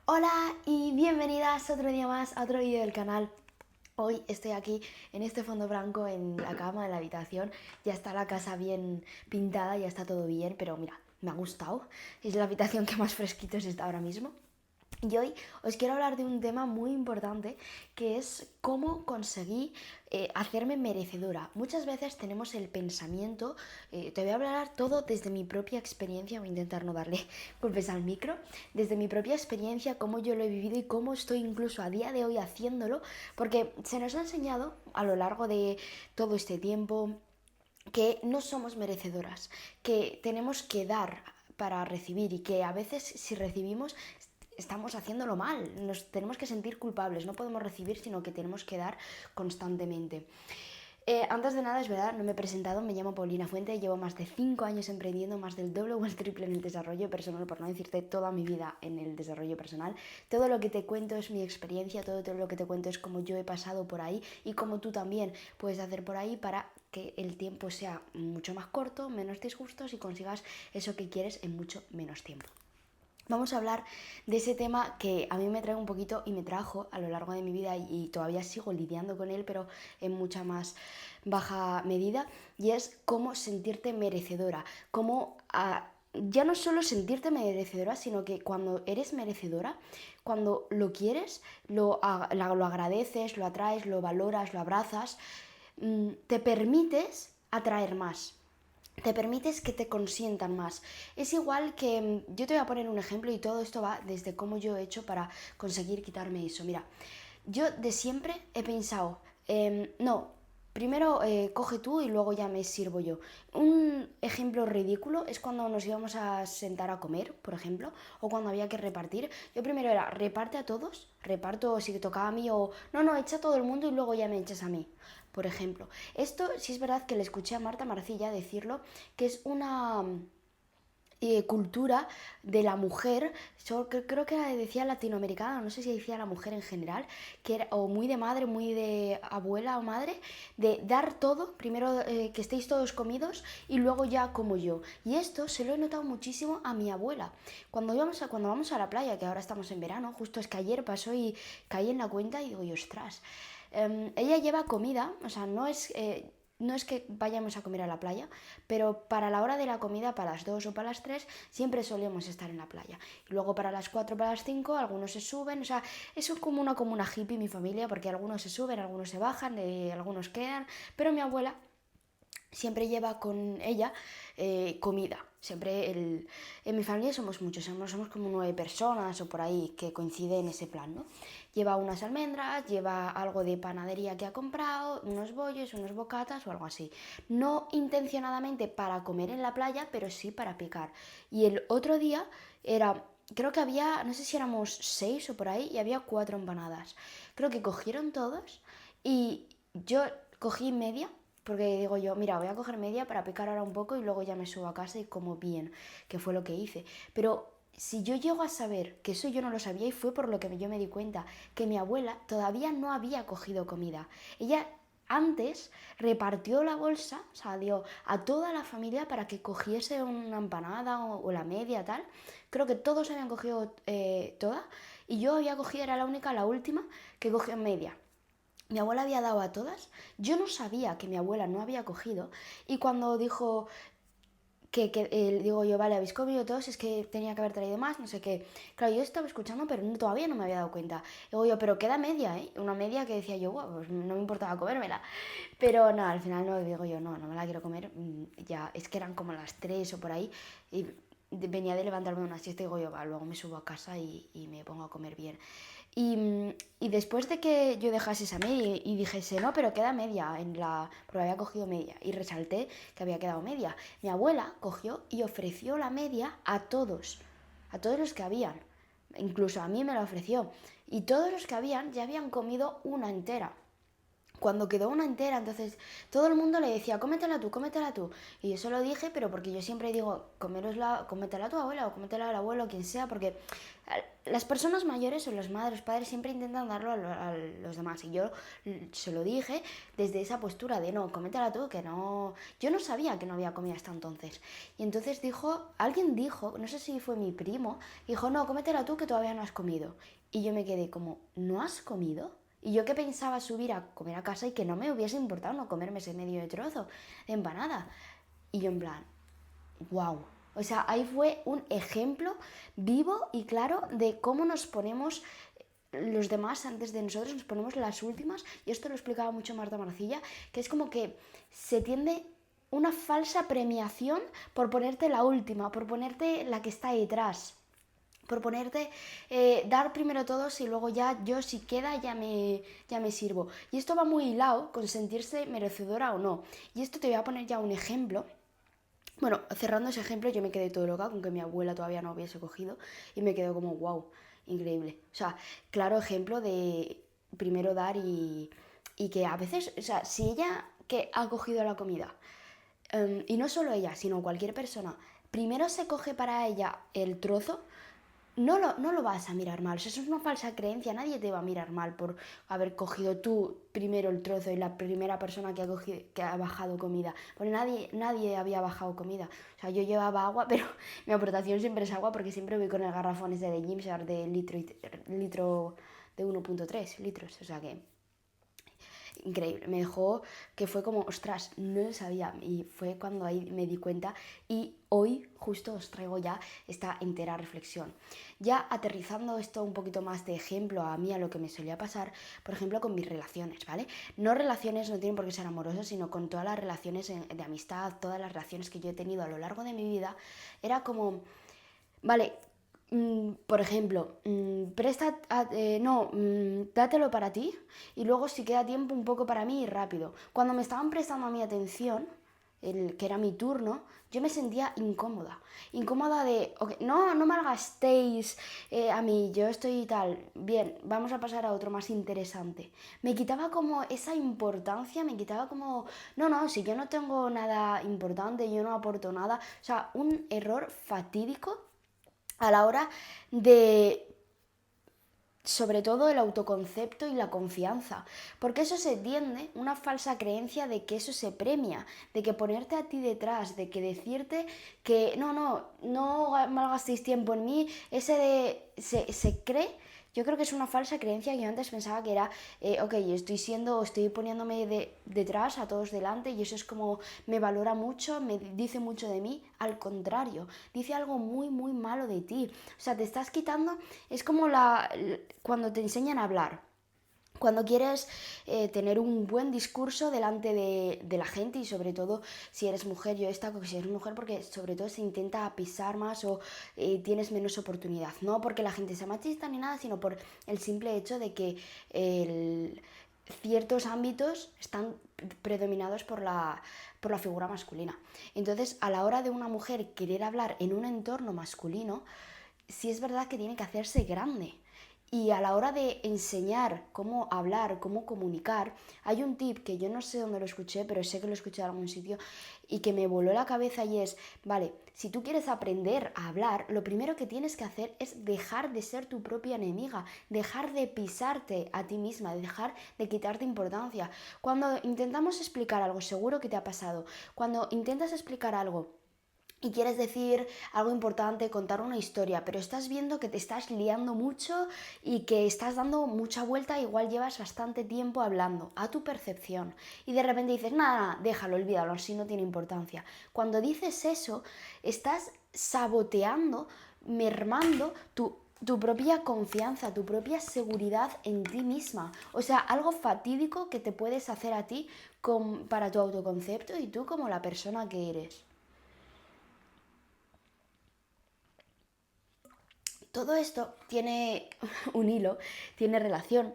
Hola y bienvenidas otro día más a otro vídeo del canal. Hoy estoy aquí en este fondo blanco en la cama de la habitación. Ya está la casa bien pintada, ya está todo bien, pero mira, me ha gustado. Es la habitación que más fresquito está ahora mismo. Y hoy os quiero hablar de un tema muy importante que es cómo conseguí hacerme merecedora. Muchas veces tenemos el pensamiento, te voy a hablar todo desde mi propia experiencia, voy a intentar no darle golpes al micro, desde mi propia experiencia, cómo yo lo he vivido y cómo estoy incluso a día de hoy haciéndolo, porque se nos ha enseñado a lo largo de todo este tiempo que no somos merecedoras, que tenemos que dar para recibir y que a veces si recibimos estamos haciéndolo mal, nos tenemos que sentir culpables, no podemos recibir sino que tenemos que dar constantemente. Antes de nada, es verdad, no me he presentado, me llamo Paulina Fuente, llevo más de 5 años emprendiendo, más del doble o el triple en el desarrollo personal, por no decirte toda mi vida en el desarrollo personal. Todo lo que te cuento es mi experiencia, todo lo que te cuento es cómo yo he pasado por ahí y cómo tú también puedes hacer por ahí para que el tiempo sea mucho más corto, menos disgustos y consigas eso que quieres en mucho menos tiempo. Vamos a hablar de ese tema que a mí me trae un poquito y me trajo a lo largo de mi vida y todavía sigo lidiando con él, pero en mucha más baja medida, y es cómo sentirte merecedora, cómo ya no solo sentirte merecedora, sino que cuando eres merecedora, cuando lo quieres, lo agradeces, lo atraes, lo valoras, lo abrazas, te permites atraer más, te permites que te consientan más. Es igual que, yo te voy a poner un ejemplo y todo esto va desde cómo yo he hecho para conseguir quitarme eso. Mira, yo de siempre he pensado, no, primero coge tú y luego ya me sirvo yo. Un ejemplo ridículo es cuando nos íbamos a sentar a comer, por ejemplo, o cuando había que repartir. Yo primero era, reparte a todos, reparto si te tocaba a mí o... No, no, echa a todo el mundo y luego ya me echas a mí, por ejemplo. Esto sí es verdad que le escuché a Marta Marcilla decirlo, que es una cultura de la mujer, yo creo que decía latinoamericana, no sé si decía la mujer en general, que era o muy de madre, muy de abuela o madre, de dar todo, primero que estéis todos comidos y luego ya como yo. Y esto se lo he notado muchísimo a mi abuela. Cuando vamos a la playa, que ahora estamos en verano, justo es que ayer pasó y caí en la cuenta y digo, ostras, ella lleva comida, o sea, no es que vayamos a comer a la playa, pero para la hora de la comida, para las 2 o para las 3 siempre solemos estar en la playa. Y luego para las 4 o para las 5 algunos se suben, o sea, es como una comuna hippie mi familia, porque algunos se suben, algunos se bajan, algunos quedan, pero mi abuela siempre lleva con ella comida. En mi familia somos muchos, somos como 9 personas o por ahí que coincide en ese plan, ¿no? Lleva unas almendras, lleva algo de panadería que ha comprado, unos bollos, unos bocatas o algo así. No intencionadamente para comer en la playa, pero sí para picar. Y el otro día creo que había, no sé si éramos 6 o por ahí, y había 4 empanadas. Creo que cogieron todos y yo cogí media, porque digo yo, mira, voy a coger media para picar ahora un poco y luego ya me subo a casa y como bien, que fue lo que hice. Pero si yo llego a saber, que eso yo no lo sabía y fue por lo que yo me di cuenta, que mi abuela todavía no había cogido comida. Ella antes repartió la bolsa, o sea, dio a toda la familia para que cogiese una empanada o la media, tal. Creo que todos habían cogido toda y yo había cogido, era la única, la última, que cogió media. Mi abuela había dado a todas, yo no sabía que mi abuela no había cogido, y cuando dijo digo yo, vale, habéis comido todos, es que tenía que haber traído más, no sé qué. Claro, yo estaba escuchando, pero todavía no me había dado cuenta. Digo yo, pero queda media, ¿eh? Una media que decía yo, wow, pues no me importaba comérmela. Pero no, al final no, digo yo, no, no me la quiero comer. Ya, es que eran como las 3 o por ahí, y venía de levantarme una siesta y digo yo, va, luego me subo a casa y me pongo a comer bien. Y después de que yo dejase esa media y dijese, no, pero queda media porque había cogido media, y resalté que había quedado media, mi abuela cogió y ofreció la media a todos los que habían. Incluso a mí me la ofreció. Y todos los que habían ya habían comido una entera. cuando quedó una entera, entonces todo el mundo le decía, cómetela tú, cómetela tú. Y yo se lo dije, pero porque yo siempre digo, cómetela tu abuela o cómetela al abuelo, quien sea, porque las personas mayores o las madres, padres siempre intentan darlo a los demás. Y yo se lo dije desde esa postura de, no, cómetela tú, que no... Yo no sabía que no había comido hasta entonces. Y entonces alguien dijo, no sé si fue mi primo, dijo, no, cómetela tú, que todavía no has comido. Y yo me quedé como, ¿no has comido? Y yo que pensaba subir a comer a casa y que no me hubiese importado no comerme ese medio de trozo de empanada. Y yo en plan, wow. O sea, ahí fue un ejemplo vivo y claro de cómo nos ponemos los demás antes de nosotros, nos ponemos las últimas. Y esto lo explicaba mucho Marta Marcilla, que es como que se tiende una falsa premiación por ponerte la última, por ponerte la que está detrás, por ponerte, dar primero todos y luego ya yo si queda ya me sirvo. Y esto va muy hilado con sentirse merecedora o no. Y esto te voy a poner ya un ejemplo. Bueno, cerrando ese ejemplo, yo me quedé todo loca con que mi abuela todavía no hubiese cogido y me quedo como, wow, increíble. O sea, claro ejemplo de primero dar y que a veces, o sea, si ella que ha cogido la comida, y no solo ella, sino cualquier persona, primero se coge para ella el trozo, no lo vas a mirar mal. O sea, eso es una falsa creencia. Nadie te va a mirar mal por haber cogido tú primero el trozo y la primera persona que ha bajado comida. Porque nadie había bajado comida. O sea, yo llevaba agua, pero mi aportación siempre es agua porque siempre voy con el garrafón ese de Gymshark de litro de 1,3 litros. O sea que increíble, me dejó que fue como, ostras, no lo sabía y fue cuando ahí me di cuenta y hoy justo os traigo ya esta entera reflexión. Ya aterrizando esto un poquito más de ejemplo a mí, a lo que me solía pasar, por ejemplo, con mis relaciones, ¿vale? No relaciones, no tienen por qué ser amorosas, sino con todas las relaciones de amistad, todas las relaciones que yo he tenido a lo largo de mi vida, era como, vale, por ejemplo, dátelo para ti y luego si queda tiempo un poco para mí y rápido. Cuando me estaban prestando a mi atención, que era mi turno, yo me sentía incómoda. Incómoda de, okay, no me gastéis a mí, yo estoy tal, bien, vamos a pasar a otro más interesante. Me quitaba como esa importancia, me quitaba como, no, si yo no tengo nada importante, yo no aporto nada. O sea, un error fatídico a la hora de, sobre todo, el autoconcepto y la confianza, porque eso se tiende una falsa creencia de que eso se premia, de que ponerte a ti detrás, de que decirte que no malgastéis tiempo en mí, se cree. Yo creo que es una falsa creencia que yo antes pensaba que era, ok, estoy poniéndome detrás, a todos delante, y eso es como, me valora mucho, me dice mucho de mí. Al contrario, dice algo muy, muy malo de ti. O sea, te estás quitando, es como cuando te enseñan a hablar. Cuando quieres tener un buen discurso delante de la gente y sobre todo si eres mujer, yo destaco que si eres mujer porque sobre todo se intenta pisar más o tienes menos oportunidad. No porque la gente sea machista ni nada, sino por el simple hecho de que ciertos ámbitos están predominados por la figura masculina. Entonces, a la hora de una mujer querer hablar en un entorno masculino, sí es verdad que tiene que hacerse grande. Y a la hora de enseñar cómo hablar, cómo comunicar, hay un tip que yo no sé dónde lo escuché, pero sé que lo escuché en algún sitio y que me voló la cabeza y es, vale, si tú quieres aprender a hablar, lo primero que tienes que hacer es dejar de ser tu propia enemiga, dejar de pisarte a ti misma, dejar de quitarte importancia. Cuando intentamos explicar algo, seguro que te ha pasado, cuando intentas explicar algo y quieres decir algo importante, contar una historia, pero estás viendo que te estás liando mucho y que estás dando mucha vuelta, igual llevas bastante tiempo hablando, a tu percepción, y de repente dices, nada, déjalo, olvídalo, así no tiene importancia. Cuando dices eso, estás saboteando, mermando tu propia confianza, tu propia seguridad en ti misma. O sea, algo fatídico que te puedes hacer a ti para tu autoconcepto y tú como la persona que eres. Todo esto tiene un hilo, tiene relación.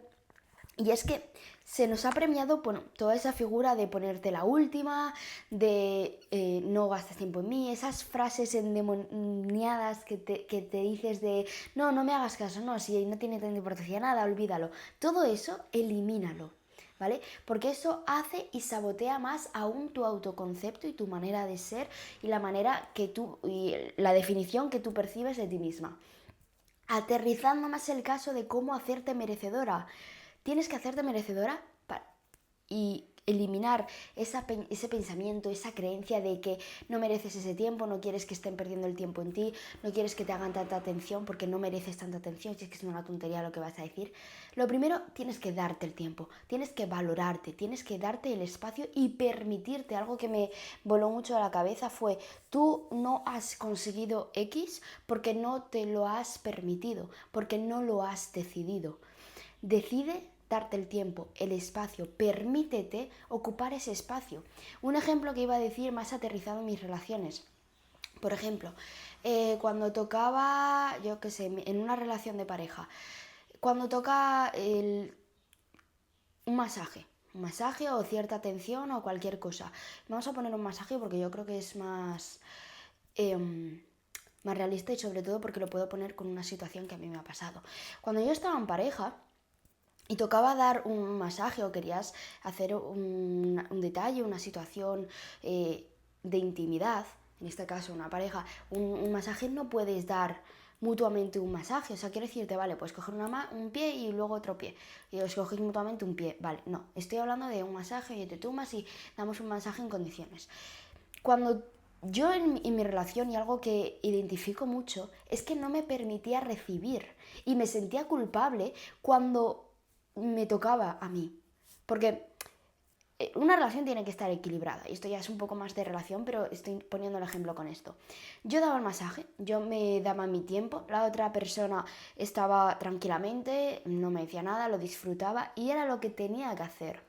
Y es que se nos ha premiado, bueno, toda esa figura de ponerte la última, de no gastes tiempo en mí, esas frases endemoniadas que te dices de no me hagas caso, no, si no tiene tanta importancia nada, olvídalo. Todo eso, elimínalo. ¿vale? Porque eso hace y sabotea más aún tu autoconcepto y tu manera de ser y la manera que y la definición que tú percibes de ti misma. Aterrizando más el caso de cómo hacerte merecedora. Tienes que hacerte merecedora y eliminar ese pensamiento, esa creencia de que no mereces ese tiempo, no quieres que estén perdiendo el tiempo en ti, no quieres que te hagan tanta atención porque no mereces tanta atención, si es que es una tontería lo que vas a decir. Lo primero, tienes que darte el tiempo, tienes que valorarte, tienes que darte el espacio y permitirte. Algo que me voló mucho a la cabeza fue: tú no has conseguido X porque no te lo has permitido, porque no lo has decidido. Decide darte el tiempo, el espacio, permítete ocupar ese espacio. Un ejemplo que iba a decir más aterrizado en mis relaciones. Por ejemplo, cuando tocaba, yo qué sé, en una relación de pareja, cuando toca un masaje o cierta atención o cualquier cosa. Vamos a poner un masaje porque yo creo que es más realista y sobre todo porque lo puedo poner con una situación que a mí me ha pasado. Cuando yo estaba en pareja y tocaba dar un masaje o querías hacer un detalle, una situación de intimidad, en este caso una pareja, un masaje, no puedes dar mutuamente un masaje. O sea, quiero decirte, vale, pues coger un pie y luego otro pie. Y os cogéis mutuamente un pie. Vale, no. Estoy hablando de un masaje y te tumbas y damos un masaje en condiciones. Cuando yo en mi relación, y algo que identifico mucho, es que no me permitía recibir. Y me sentía culpable cuando me tocaba a mí. Porque una relación tiene que estar equilibrada. Y esto ya es un poco más de relación, pero estoy poniendo el ejemplo con esto. Yo daba el masaje, yo me daba mi tiempo, la otra persona estaba tranquilamente, no me decía nada, lo disfrutaba y era lo que tenía que hacer.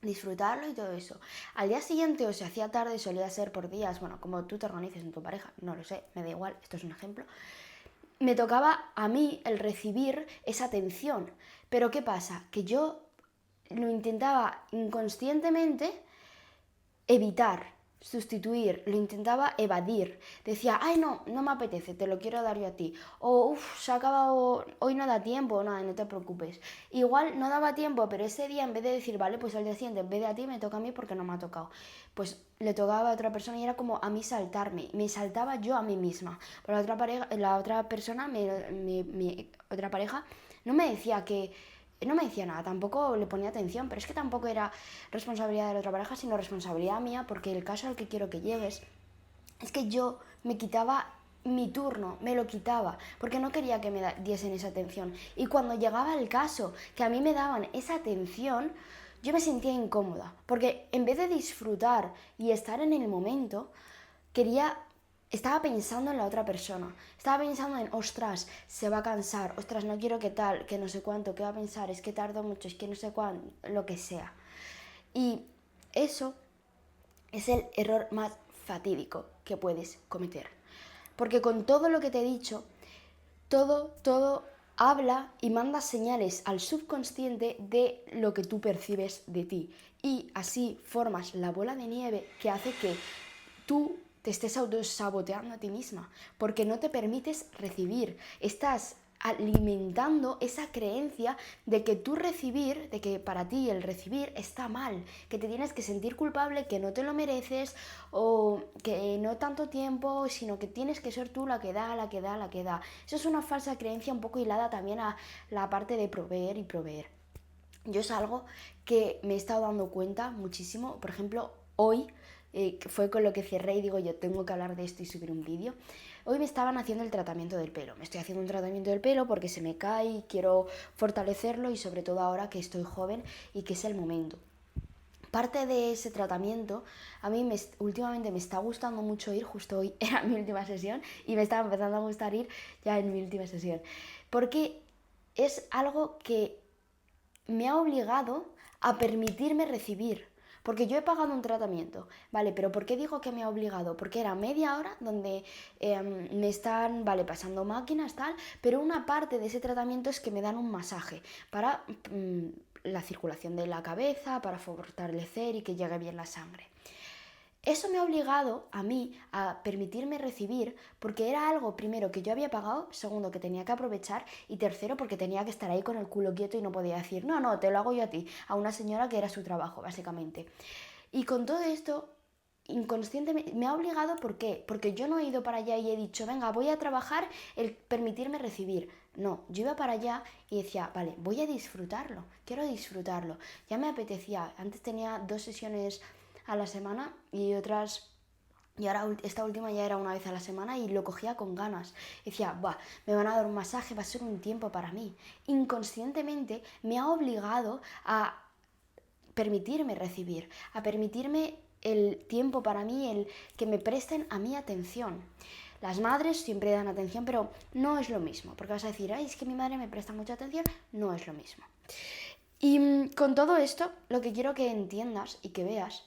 Disfrutarlo y todo eso. Al día siguiente, o si hacía tarde, solía ser por días, bueno, como tú te organices en tu pareja, no lo sé, me da igual, esto es un ejemplo. Me tocaba a mí el recibir esa atención. Pero ¿qué pasa? Que yo lo intentaba inconscientemente evitar, sustituir, lo intentaba evadir. Decía, ay no, no me apetece, te lo quiero dar yo a ti. O, uff, se ha acabado, hoy no da tiempo, nada, no te preocupes. Igual no daba tiempo, pero ese día en vez de decir, vale, pues al día siguiente, en vez de a ti, me toca a mí porque no me ha tocado. Pues le tocaba a otra persona y era como a mí saltarme. Me saltaba yo a mí misma. Pero la otra persona, mi otra pareja, no me decía que no me decía nada, tampoco le ponía atención, pero es que tampoco era responsabilidad de la otra pareja, sino responsabilidad mía, porque el caso al que quiero que llegues es que yo me quitaba mi turno, me lo quitaba, porque no quería que me diesen esa atención. Y cuando llegaba el caso, que a mí me daban esa atención, yo me sentía incómoda, porque en vez de disfrutar y estar en el momento, estaba pensando en la otra persona. Estaba pensando en, ostras, se va a cansar, ostras, no quiero que tal, que no sé cuánto, que va a pensar, es que tardo mucho, es que no sé cuánto, lo que sea. Y eso es el error más fatídico que puedes cometer. Porque con todo lo que te he dicho, todo habla y manda señales al subconsciente de lo que tú percibes de ti. Y así formas la bola de nieve que hace que tú te estés autosaboteando a ti misma, porque no te permites recibir. Estás alimentando esa creencia de que de que para ti el recibir está mal, que te tienes que sentir culpable, que no te lo mereces, o que no tanto tiempo, sino que tienes que ser tú la que da, la que da, la que da. Eso es una falsa creencia un poco hilada también a la parte de proveer y proveer. Yo es algo que me he estado dando cuenta muchísimo. Por ejemplo, hoy, que fue con lo que cerré y digo, yo tengo que hablar de esto y subir un vídeo. Hoy me estaban haciendo el tratamiento del pelo. Me estoy haciendo un tratamiento del pelo porque se me cae y quiero fortalecerlo, y sobre todo ahora que estoy joven y que es el momento. Parte de ese tratamiento, a mí últimamente me está gustando mucho ir. Justo hoy era mi última sesión y me estaba empezando a gustar ir ya en mi última sesión. Porque es algo que me ha obligado a permitirme recibir. Porque yo he pagado un tratamiento, ¿vale? Pero ¿por qué digo que me ha obligado? Porque era media hora donde me están, vale, pasando máquinas, tal, pero una parte de ese tratamiento es que me dan un masaje para la circulación de la cabeza, para fortalecer y que llegue bien la sangre. Eso me ha obligado a mí a permitirme recibir, porque era algo, primero, que yo había pagado, segundo, que tenía que aprovechar, y tercero, porque tenía que estar ahí con el culo quieto y no podía decir, no, no, te lo hago yo a ti, a una señora que era su trabajo, básicamente. Y con todo esto, inconscientemente, me ha obligado, ¿por qué? Porque yo no he ido para allá y he dicho, venga, voy a trabajar el permitirme recibir. No, yo iba para allá y decía, vale, voy a disfrutarlo, quiero disfrutarlo. Ya me apetecía, antes tenía 2 sesiones a la semana y otras, y ahora esta última ya era una vez a la semana y lo cogía con ganas. Decía, va, me van a dar un masaje, va a ser un tiempo para mí. Inconscientemente me ha obligado a permitirme recibir, a permitirme el tiempo para mí, el que me presten a mi atención. Las madres siempre dan atención, pero no es lo mismo, porque vas a decir, ay, es que mi madre me presta mucha atención, no es lo mismo. Y con todo esto, lo que quiero que entiendas y que veas,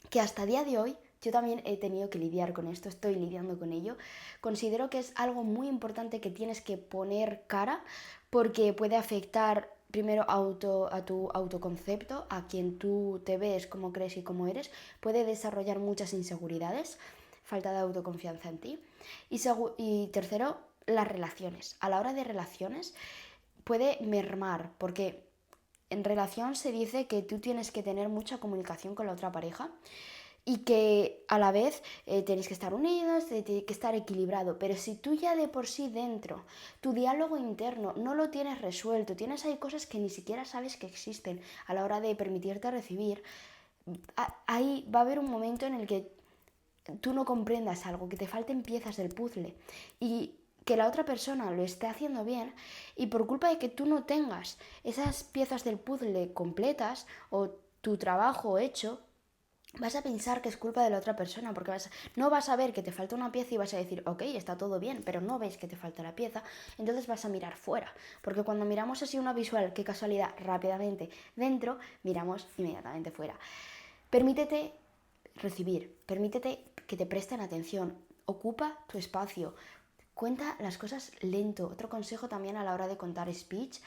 que hasta día de hoy yo también he tenido que lidiar con esto, estoy lidiando con ello. Considero que es algo muy importante que tienes que poner cara porque puede afectar primero a tu autoconcepto, a quien tú te ves, cómo crees y cómo eres, puede desarrollar muchas inseguridades, falta de autoconfianza en ti. Y tercero, las relaciones. A la hora de relaciones puede mermar, porque en relación se dice que tú tienes que tener mucha comunicación con la otra pareja y que a la vez tenéis que estar unidos, tiene que estar equilibrado. Pero si tú ya de por sí dentro, tu diálogo interno no lo tienes resuelto, tienes ahí cosas que ni siquiera sabes que existen a la hora de permitirte recibir, ahí va a haber un momento en el que tú no comprendas algo, que te falten piezas del puzzle y que la otra persona lo esté haciendo bien y por culpa de que tú no tengas esas piezas del puzzle completas o tu trabajo hecho, vas a pensar que es culpa de la otra persona porque no vas a ver que te falta una pieza y vas a decir, ok, está todo bien, pero no ves que te falta la pieza, entonces vas a mirar fuera, porque cuando miramos así una visual, qué casualidad, rápidamente dentro, miramos inmediatamente fuera. Permítete recibir, permítete que te presten atención, ocupa tu espacio, cuenta las cosas lento. Otro consejo también a la hora de contar speech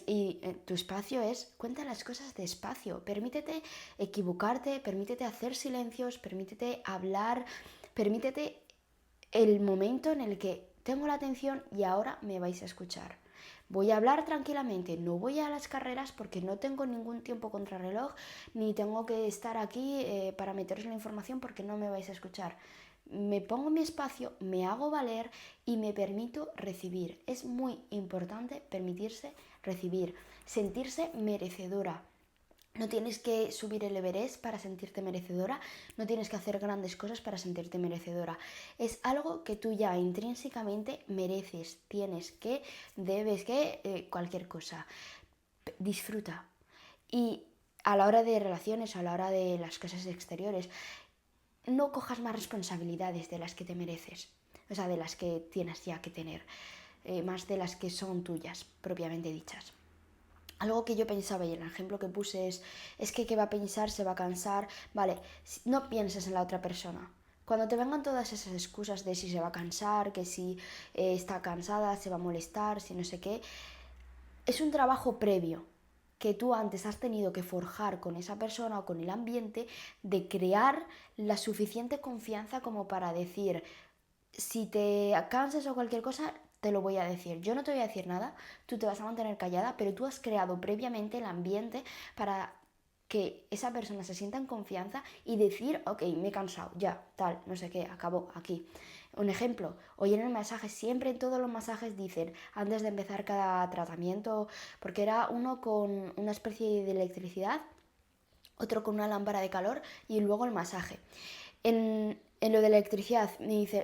y tu espacio es cuenta las cosas despacio, permítete equivocarte, permítete hacer silencios, permítete hablar, permítete el momento en el que tengo la atención y ahora me vais a escuchar. Voy a hablar tranquilamente, no voy a las carreras porque no tengo ningún tiempo contrarreloj, ni tengo que estar aquí para meteros la información porque no me vais a escuchar. Me pongo mi espacio, me hago valer y me permito recibir. Es muy importante permitirse recibir, sentirse merecedora. No tienes que subir el Everest para sentirte merecedora, no tienes que hacer grandes cosas para sentirte merecedora. Es algo que tú ya intrínsecamente mereces, tienes que, debes que, cualquier cosa. Disfruta. Y a la hora de relaciones, a la hora de las cosas exteriores, no cojas más responsabilidades de las que te mereces, o sea, de las que tienes ya que tener, más de las que son tuyas, propiamente dichas. Algo que yo pensaba y el ejemplo que puse es que qué va a pensar, se va a cansar, vale, no pienses en la otra persona. Cuando te vengan todas esas excusas de si se va a cansar, que si está cansada, se va a molestar, si no sé qué, es un trabajo previo que tú antes has tenido que forjar con esa persona o con el ambiente de crear la suficiente confianza como para decir, si te cansas o cualquier cosa, te lo voy a decir. Yo no te voy a decir nada, tú te vas a mantener callada, pero tú has creado previamente el ambiente para que esa persona se sienta en confianza y decir, ok, me he cansado, ya, tal, no sé qué, acabó aquí. Un ejemplo, hoy en el masaje, siempre en todos los masajes dicen, antes de empezar cada tratamiento, porque era uno con una especie de electricidad, otro con una lámpara de calor y luego el masaje. En lo de electricidad,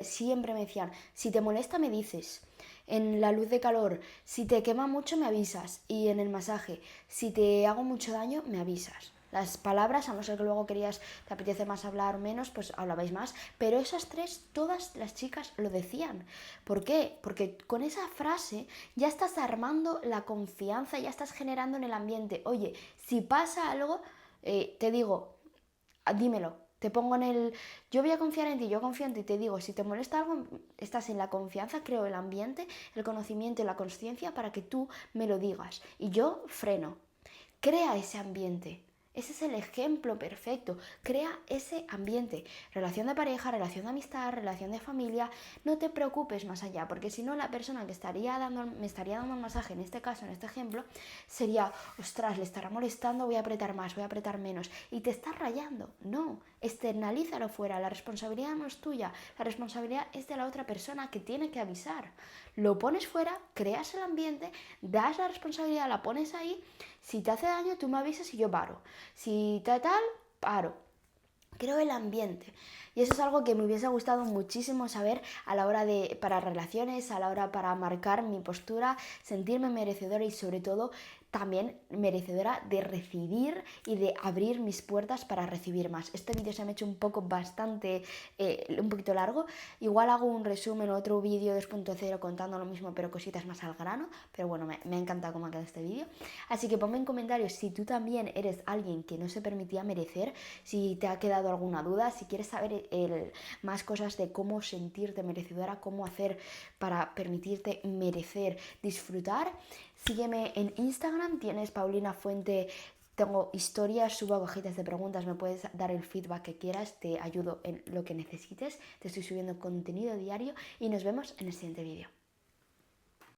siempre me decían, si te molesta me dices. En la luz de calor, si te quema mucho me avisas. Y en el masaje, si te hago mucho daño me avisas. Las palabras, a no ser que luego te apetece más hablar o menos, pues hablabais más. Pero esas tres, todas las chicas lo decían. ¿Por qué? Porque con esa frase ya estás armando la confianza, ya estás generando en el ambiente. Oye, si pasa algo, te digo, dímelo, te pongo en el... Yo voy a confiar en ti, yo confío en ti, te digo, si te molesta algo, estás en la confianza, creo el ambiente, el conocimiento y la consciencia para que tú me lo digas. Y yo freno. Crea ese ambiente. Ese es el ejemplo perfecto. Crea ese ambiente. Relación de pareja, relación de amistad, relación de familia. No te preocupes más allá, porque si no la persona que me estaría dando un masaje, en este caso, en este ejemplo, sería, ostras, le estará molestando, voy a apretar más, voy a apretar menos. Y te estás rayando. No, externalízalo fuera. La responsabilidad no es tuya. La responsabilidad es de la otra persona que tiene que avisar. Lo pones fuera, creas el ambiente, das la responsabilidad, la pones ahí. Si te hace daño, tú me avisas y yo paro. Si tal, paro. Creo el ambiente. Y eso es algo que me hubiese gustado muchísimo saber a la hora de, para relaciones, a la hora para marcar mi postura, sentirme merecedora y sobre todo también merecedora de recibir y de abrir mis puertas para recibir más. Este vídeo se me ha hecho un poco un poquito largo. Igual hago un resumen, otro vídeo 2.0 contando lo mismo pero cositas más al grano. Pero bueno, me ha encantado cómo ha quedado este vídeo. Así que ponme en comentarios si tú también eres alguien que no se permitía merecer, si te ha quedado alguna duda, si quieres saber más cosas de cómo sentirte merecedora, cómo hacer para permitirte merecer, disfrutar. Sígueme en Instagram, tienes Paulina Fuente, tengo historias, subo cajitas de preguntas, me puedes dar el feedback que quieras, te ayudo en lo que necesites, te estoy subiendo contenido diario y nos vemos en el siguiente vídeo.